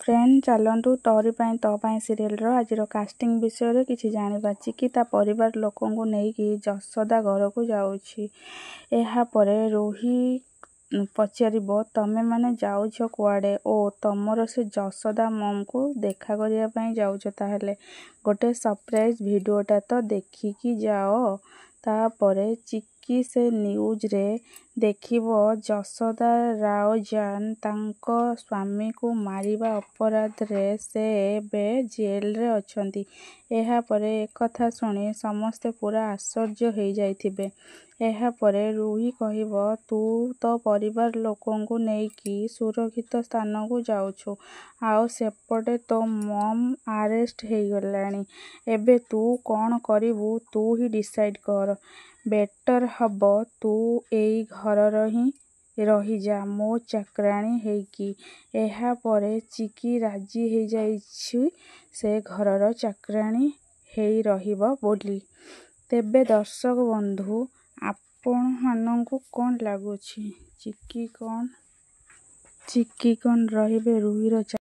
Friend चलतु तोरी तो सीरियल आज कास्टिंग विषय किसी जाना। चिकी ता परिवार लोक नहीं जसोदा घर को जापर रूही पचार तमें मैंने जाऊछ कुआड़े ओ तमर से जसोदा मम को देखा करने जाऊछ ताहले गोटे सरप्राइज वीडियोटा तो देखिकी जाओ। तापरे चिकी से न्यूज रे देखिबो जसोदा राउजान तांको स्वामी को मारिबा अपराध रे से बे जेल रे अछंती। एहा परे एकथा सुनी समस्ते पूरा आश्चर्य हो जाइथिबे। एहा परे रूही कहिबो तू तो परिवार लोकों को नेकी सुरक्षित स्थान को जाउछु आउ सेपटे तो मम अरेस्ट हो गलानी। एबे तू कौन करिबू तू ही डिसाइड कर। बेटर हबो तू एई घर ही रही जा मो चाकराणी हेकी। एहा परे चिकी राजी हो जाइछि से घरर चाकराणी हेई रहिबो बोली। तेबे दर्शक बंधु आपण मानंकु कौन लागुछि चिकी कौन रहिबे रूहीर